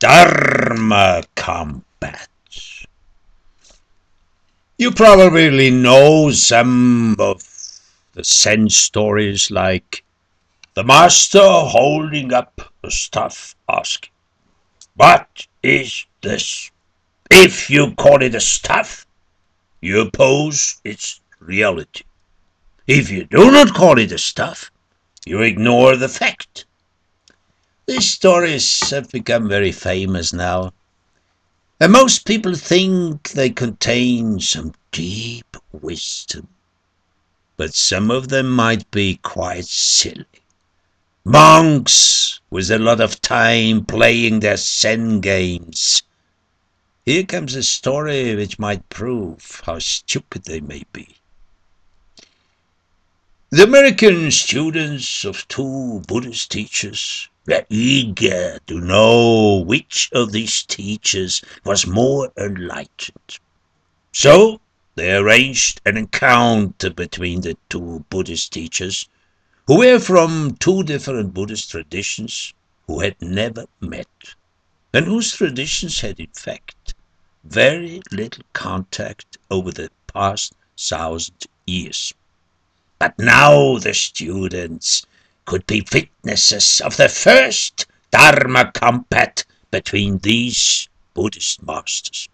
DHARMA Combat. You probably know some of the Zen stories, like the master holding up a stuff asking, "What is this?" If you call it a stuff, you oppose its reality. If you do not call it a stuff, you ignore the fact. These stories have become very famous now, and most people think they contain some deep wisdom. But some of them might be quite silly. Monks with a lot of time playing their Zen games. Here comes a story which might prove how stupid they may be. The American students of two Buddhist teachers were eager to know which of these teachers was more enlightened. So they arranged an encounter between the two Buddhist teachers, who were from two different Buddhist traditions, who had never met, and whose traditions had in fact very little contact over the past 1,000 years. But now the students could be witnesses of the first DHARMA combat between these Buddhist masters.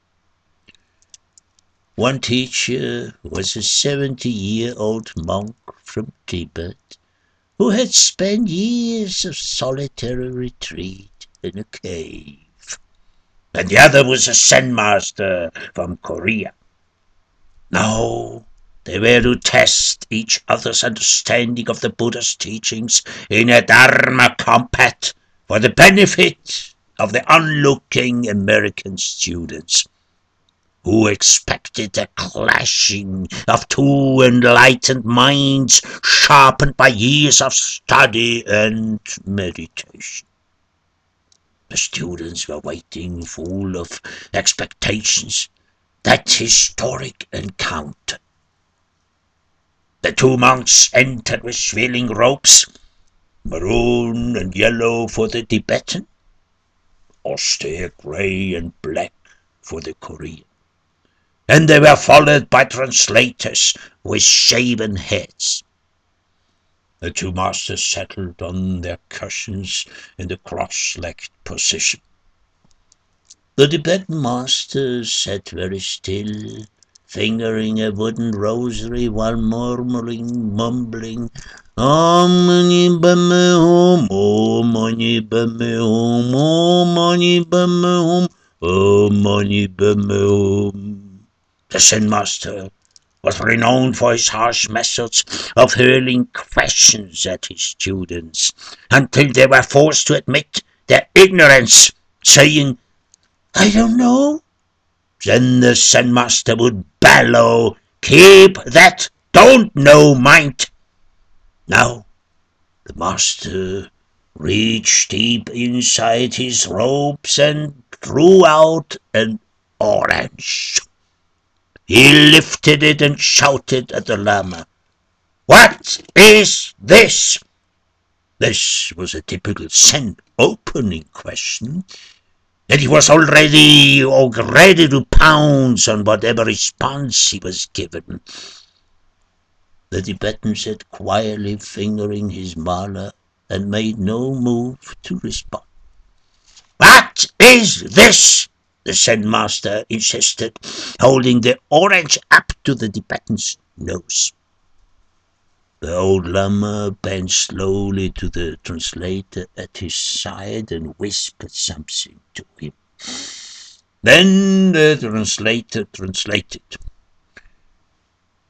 One teacher was a 70-year-old monk from Tibet, who had spent years of solitary retreat in a cave. And the other was a Zen master from Korea. Now they were to test each other's understanding of the Buddha's teachings in a DHARMA combat for the benefit of the onlooking American students, who expected a clashing of two enlightened minds sharpened by years of study and meditation. The students were waiting, full of expectations, that historic encounter. The two monks entered with swirling robes, maroon and yellow for the Tibetan, austere grey and black for the Korean. And they were followed by translators with shaven heads. The two masters settled on their cushions in the cross-legged position. The Tibetan master sat very still, fingering a wooden rosary while mumbling, "Om Mani Padme Hum, Om Mani Padme Hum, Om Mani Padme Hum, Om Mani Padme Hum." The Zen master was renowned for his harsh methods of hurling questions at his students, until they were forced to admit their ignorance, saying, "I don't know." Then the Zen master would bellow, "Keep that don't know mind." Now the master reached deep inside his robes and drew out an orange. He lifted it and shouted at the Lama, "What is this?" This was a typical Zen opening question, and he was already ready to pounce on whatever response he was given. The Tibetan sat quietly fingering his mala and made no move to respond. "What is this?" the Zen master insisted, holding the orange up to the Tibetan's nose. The old Lama bent slowly to the translator at his side and whispered something to him. Then the translator translated.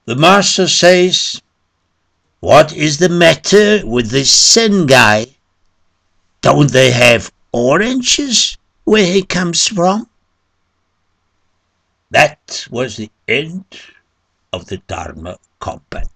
"The master says, what is the matter with this Zen guy? Don't they have oranges where he comes from?" That was the end of the DHARMA combat.